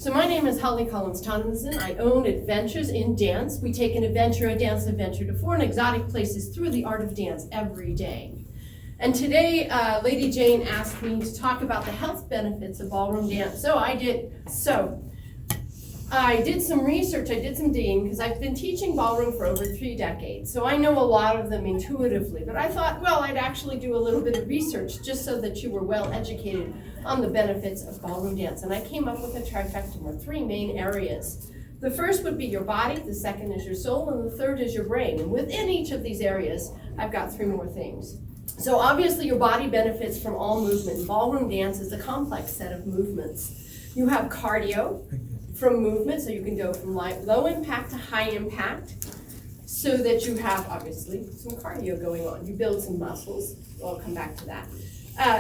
So my name is Holly Collins-Tomlinson. I own Adventures in Dance. We take a dance adventure to foreign exotic places through the art of dance every day. And today, Lady Jane asked me to talk about the health benefits of ballroom dance. So I did some research, I did some digging, because I've been teaching ballroom for over 3 decades. So I know a lot of them intuitively, but I thought, well, I'd actually do a little bit of research just so that you were well educated on the benefits of ballroom dance. And I came up with a trifecta, or 3 main areas. The first would be your body, the second is your soul, and the third is your brain. And within each of these areas, I've got 3 more things. So obviously your body benefits from all movement. Ballroom dance is a complex set of movements. You have cardio from movement, so you can go from low impact to high impact, so that you have obviously some cardio going on. You build some muscles. I'll come back to that.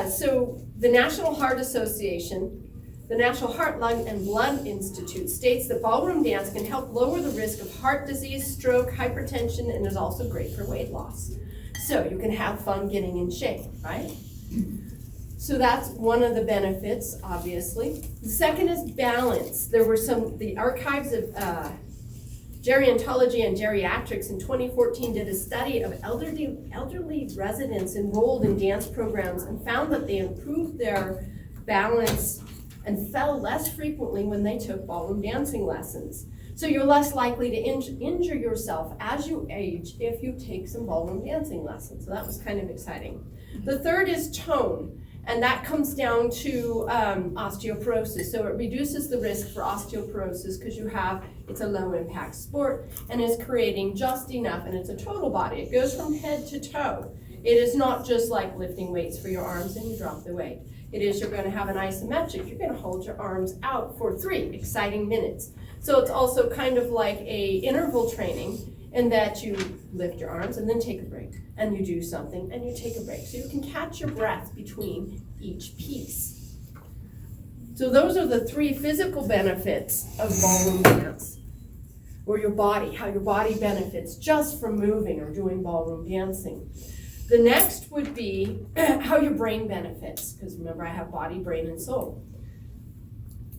So the National Heart Association, the National Heart, Lung, and Blood Institute states that ballroom dance can help lower the risk of heart disease, stroke, hypertension, and is also great for weight loss. So you can have fun getting in shape, right? So that's one of the benefits, obviously. The second is balance. There were the archives of gerontology and geriatrics in 2014 did a study of elderly residents enrolled in dance programs and found that they improved their balance and fell less frequently when they took ballroom dancing lessons. So you're less likely to injure yourself as you age if you take some ballroom dancing lessons. So that was kind of exciting. The third is tone, and that comes down to osteoporosis. So it reduces the risk for osteoporosis because it's a low impact sport and is creating just enough, and it's a total body. It goes from head to toe. It is not just like lifting weights for your arms and you drop the weight. It is you're going to have an isometric. You're going to hold your arms out for 3 exciting minutes. So it's also kind of like a interval training in that you lift your arms and then take a break, and you do something and you take a break. So you can catch your breath between each piece. So those are the 3 physical benefits of ballroom dance, or your body, how your body benefits just from moving or doing ballroom dancing. The next would be how your brain benefits, because remember I have body, brain, and soul.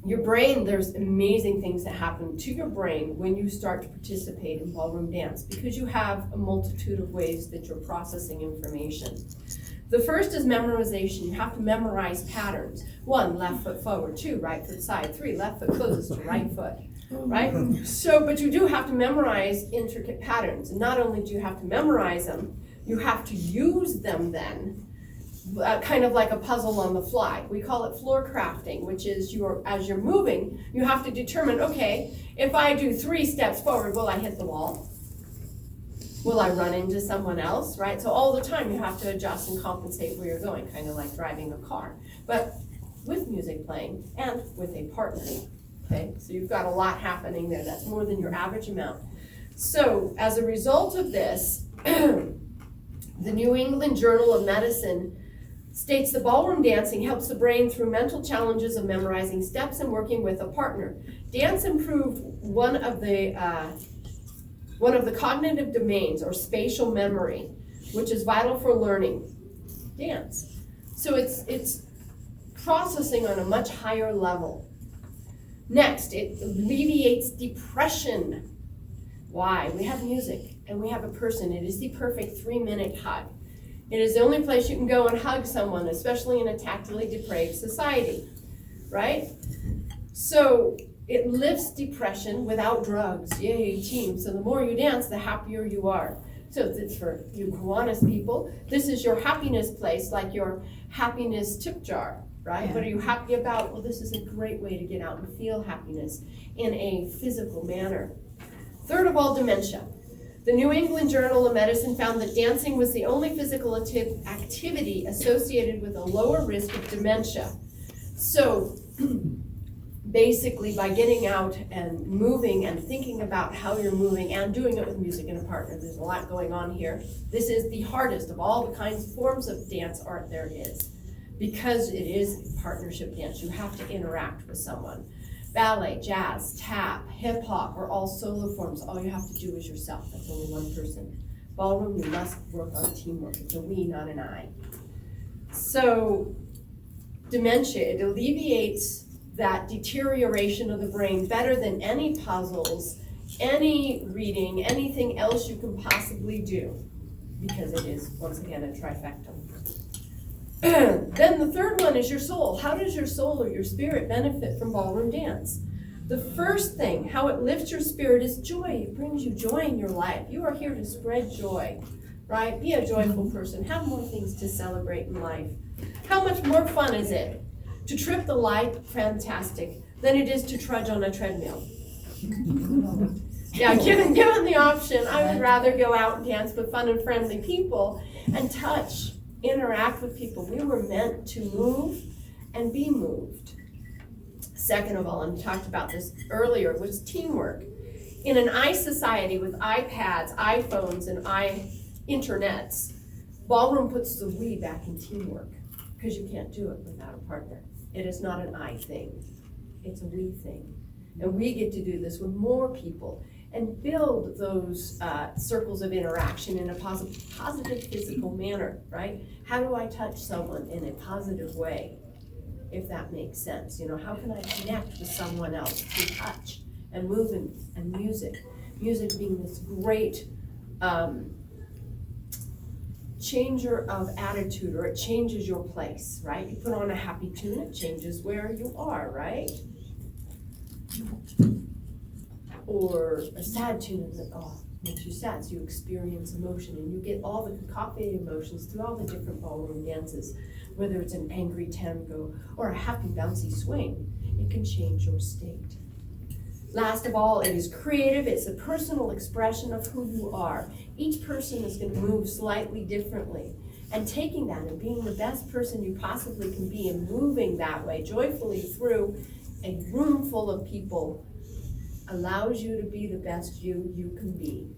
Your brain, there's amazing things that happen to your brain when you start to participate in ballroom dance, because you have a multitude of ways that you're processing information. The first is memorization. You have to memorize patterns. 1, left foot forward. 2, right foot side. 3, left foot closes to right foot, right? But you do have to memorize intricate patterns. And not only do you have to memorize them, you have to use them then. Kind of like a puzzle on the fly. We call it floor crafting, which is as you're moving, you have to determine, okay, if I do 3 steps forward, will I hit the wall? Will I run into someone else, right? So all the time you have to adjust and compensate where you're going, kind of like driving a car, but with music playing and with a partner, okay? So you've got a lot happening there. That's more than your average amount. So as a result of this, the New England Journal of Medicine states that ballroom dancing helps the brain through mental challenges of memorizing steps and working with a partner. Dance improved one of the cognitive domains, or spatial memory, which is vital for learning dance. So it's processing on a much higher level. Next, it alleviates depression. Why? We have music and we have a person. It is the perfect 3-minute hug. It is the only place you can go and hug someone, especially in a tactily depraved society, right? So it lifts depression without drugs. Yay, team. So the more you dance, the happier you are. So it's for you Kiwanis people. This is your happiness place, like your happiness tip jar, right? Yeah. What are you happy about? Well, this is a great way to get out and feel happiness in a physical manner. Third of all, dementia. The New England Journal of Medicine found that dancing was the only physical activity associated with a lower risk of dementia. So basically, by getting out and moving and thinking about how you're moving and doing it with music and a partner, there's a lot going on here. This is the hardest of all the kinds of forms of dance art there is, because it is partnership dance. You have to interact with someone. Ballet, jazz, tap, hip hop are all solo forms. All you have to do is yourself. That's only one person. Ballroom, you must work on teamwork. It's a we, not an I. So dementia, it alleviates that deterioration of the brain better than any puzzles, any reading, anything else you can possibly do, because it is, once again, a trifecta. Then the third one is your soul. How does your soul or your spirit benefit from ballroom dance? The first thing, how it lifts your spirit, is joy. It brings you joy in your life. You are here to spread joy, right? Be a joyful person. Have more things to celebrate in life. How much more fun is it to trip the light, fantastic, than it is to trudge on a treadmill? Yeah, given the option, I would rather go out and dance with fun and friendly people and touch, interact with people. We were meant to move and be moved. Second of all, and we talked about this earlier, was teamwork. In an I society with iPads, iPhones, and internets, ballroom puts the we back in teamwork, because you can't do it without a partner. It is not an I thing, it's a we thing. And we get to do this with more people and build those circles of interaction in a positive physical manner, right? How do I touch someone in a positive way, if that makes sense? You know, how can I connect with someone else through touch and movement and music? Music being this great changer of attitude, or it changes your place, right? You put on a happy tune, it changes where you are, right? Or a sad tune that makes you sad, so you experience emotion, and you get all the cacophony emotions through all the different ballroom dances, whether it's an angry tango or a happy bouncy swing. It can change your state. Last of all, it is creative. It's a personal expression of who you are. Each person is going to move slightly differently, and taking that and being the best person you possibly can be and moving that way joyfully through a room full of people allows you to be the best you can be.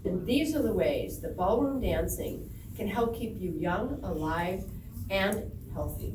And these are the ways that ballroom dancing can help keep you young, alive, and healthy.